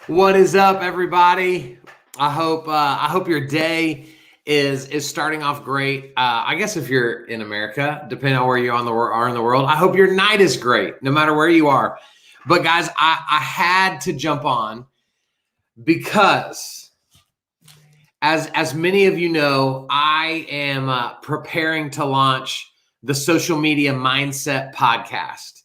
What is up, everybody? I hope your day is starting off great. I guess if you're in America, depending on where you are in the world, I hope your night is great, no matter where you are. But guys, I had to jump on because, as many of you know, I am preparing to launch the Social Media Mindset podcast,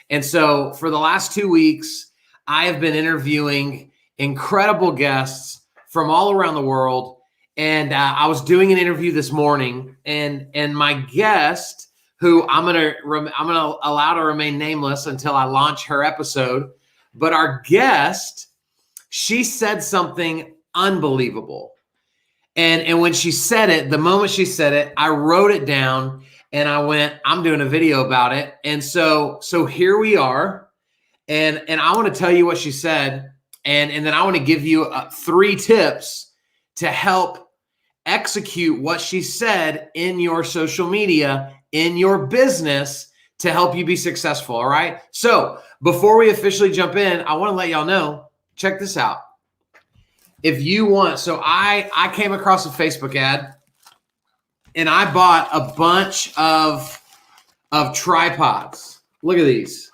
and so for the last 2 weeks, I have been interviewing incredible guests from all around the world. And I was doing an interview this morning, and my guest, who I'm gonna allow to remain nameless until I launch her episode, but our guest, she said something unbelievable. And when she said it, the moment she said it, I wrote it down and I went, I'm doing a video about it. And so here we are. And I want to tell you what she said. And then I want to give you 3 tips to help execute what she said in your social media, in your business, to help you be successful. All right. So before we officially jump in, I want to let y'all know, check this out. If you want, so I came across a Facebook ad and I bought a bunch of tripods. Look at these.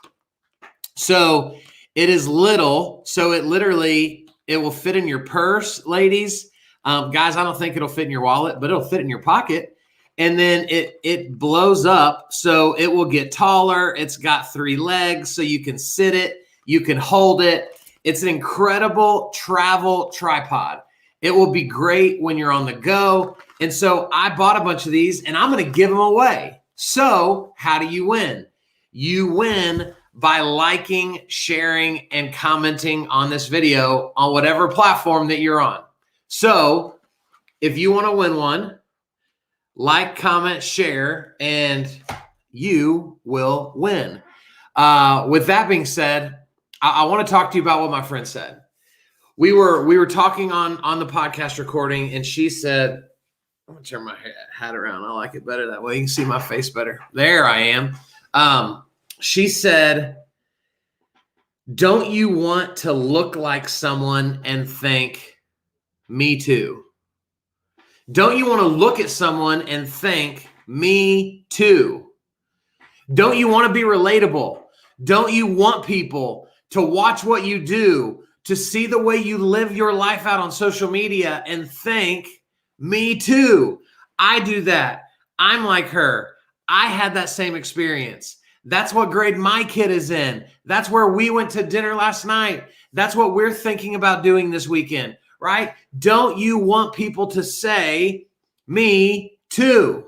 So it is little, so it will fit in your purse, ladies. Guys, I don't think it'll fit in your wallet, but it'll fit in your pocket. And then it blows up, so it will get taller. It's got 3 legs, so you can sit it, you can hold it. It's an incredible travel tripod. It will be great when you're on the go. And so I bought a bunch of these, and I'm going to give them away. So how do you win? You win by liking, sharing, and commenting on this video on whatever platform that you're on. So if you want to win one, like, comment, share, and you will win. With that being said, I want to talk to you about what my friend said. We were talking on the podcast recording, and she said, I'm going to turn my hat around. I like it better that way. You can see my face better. There I am. She said, don't you want to look like someone and think, me too? Don't you want to look at someone and think, me too? Don't you want to be relatable? Don't you want people to watch what you do, to see the way you live your life out on social media and think, me too? I do that. I'm like her. I had that same experience. That's what grade my kid is in. That's where we went to dinner last night. That's what we're thinking about doing this weekend, right? Don't you want people to say, me too?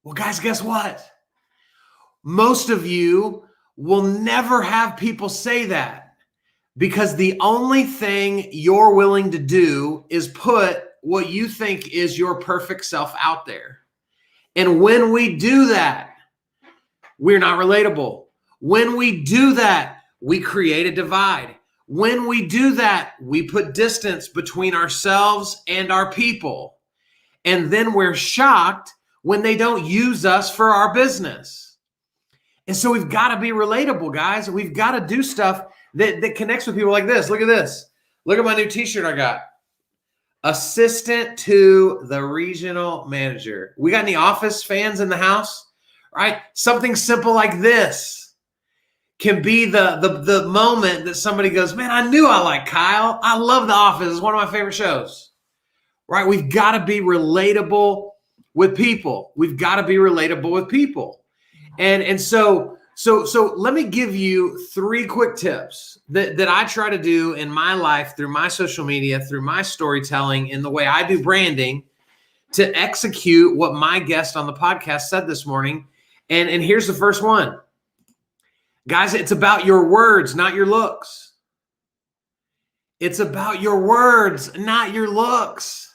Well, guys, guess what? Most of you will never have people say that, because the only thing you're willing to do is put what you think is your perfect self out there. And when we do that, we're not relatable. When we do that, we create a divide. When we do that, we put distance between ourselves and our people. And then we're shocked when they don't use us for our business. And so we've got to be relatable, guys. We've got to do stuff that connects with people like this. Look at this. Look at my new t-shirt I got. Assistant to the regional manager. We got any Office fans in the house? Right? Something simple like this can be the moment that somebody goes, man, I knew I liked Kyle. I love The Office. It's one of my favorite shows. Right? We've got to be relatable with people. We've got to be relatable with people. And so let me give you 3 quick tips that I try to do in my life, through my social media, through my storytelling, in the way I do branding, to execute what my guest on the podcast said this morning. And here's the first one. Guys, it's about your words, not your looks. It's about your words, not your looks.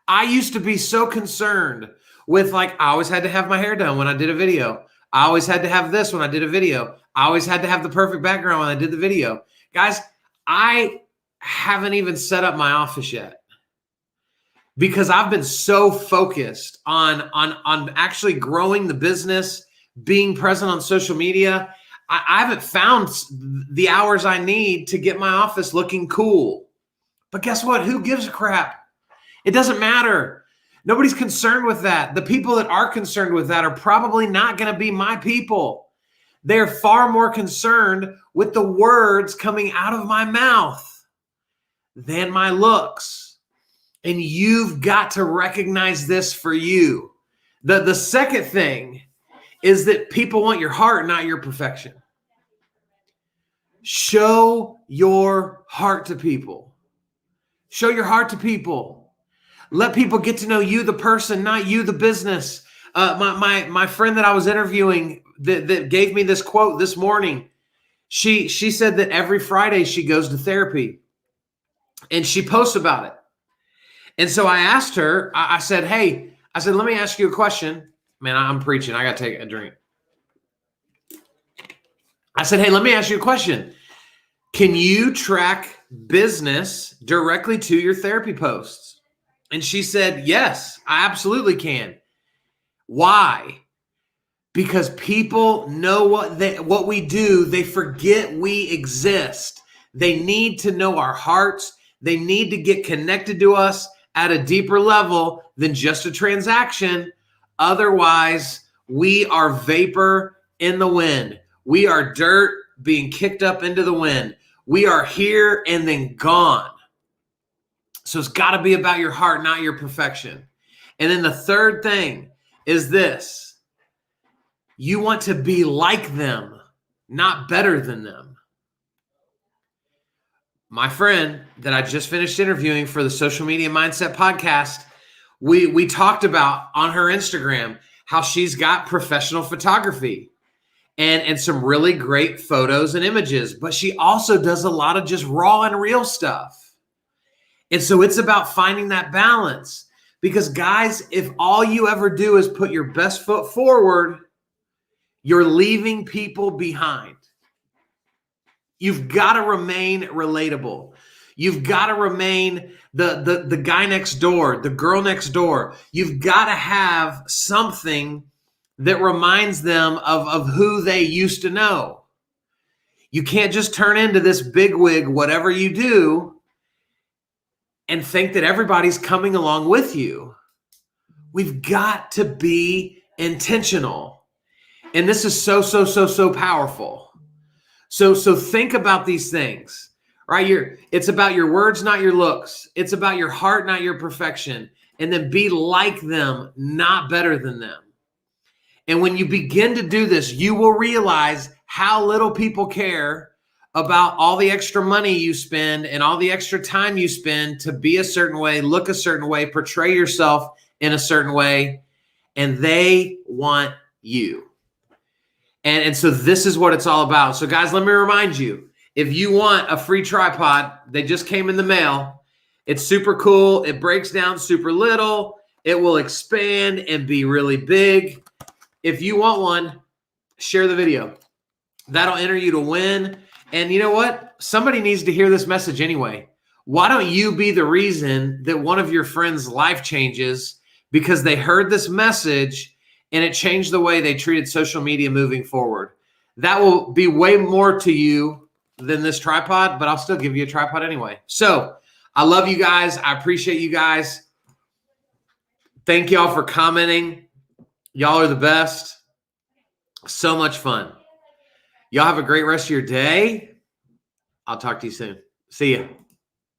I used to be so concerned with, like, I always had to have my hair done when I did a video. I always had to have this when I did a video. I always had to have the perfect background when I did the video. Guys, I haven't even set up my office yet, because I've been so focused on actually growing the business, being present on social media. I haven't found the hours I need to get my office looking cool. But guess what? Who gives a crap? It doesn't matter. Nobody's concerned with that. The people that are concerned with that are probably not going to be my people. They're far more concerned with the words coming out of my mouth than my looks. And you've got to recognize this for you. The second thing is that people want your heart, not your perfection. Show your heart to people. Show your heart to people. Let people get to know you, the person, not you, the business. My friend that I was interviewing that gave me this quote this morning, she said that every Friday she goes to therapy and she posts about it. And so I asked her, I said, let me ask you a question. Man, I'm preaching. I got to take a drink. I said, hey, let me ask you a question. Can you track business directly to your therapy posts? And she said, yes, I absolutely can. Why? Because people know what we do. They forget we exist. They need to know our hearts. They need to get connected to us at a deeper level than just a transaction. Otherwise, we are vapor in the wind. We are dirt being kicked up into the wind. We are here and then gone. So it's got to be about your heart, not your perfection. And then the third thing is this. You want to be like them, not better than them. My friend that I just finished interviewing for the Social Media Mindset podcast, we talked about on her Instagram how she's got professional photography and some really great photos and images, but she also does a lot of just raw and real stuff. And so it's about finding that balance, because guys, if all you ever do is put your best foot forward, you're leaving people behind. You've got to remain relatable. You've got to remain the guy next door, the girl next door. You've got to have something that reminds them of who they used to know. You can't just turn into this bigwig, whatever you do, and think that everybody's coming along with you. We've got to be intentional. And this is so powerful. So think about these things, right? It's about your words, not your looks. It's about your heart, not your perfection. And then be like them, not better than them. And when you begin to do this, you will realize how little people care about all the extra money you spend and all the extra time you spend to be a certain way, look a certain way, portray yourself in a certain way, and they want you. And so this is what it's all about. So guys, let me remind you, if you want a free tripod, they just came in the mail. It's super cool. It breaks down super little. It will expand and be really big. If you want one, share the video. That'll enter you to win. And you know what? Somebody needs to hear this message anyway. Why don't you be the reason that one of your friends' life changes because they heard this message and it changed the way they treated social media moving forward? That will be way more to you than this tripod, but I'll still give you a tripod anyway. So I love you guys. I appreciate you guys. Thank y'all for commenting. Y'all are the best. So much fun. Y'all have a great rest of your day. I'll talk to you soon. See ya.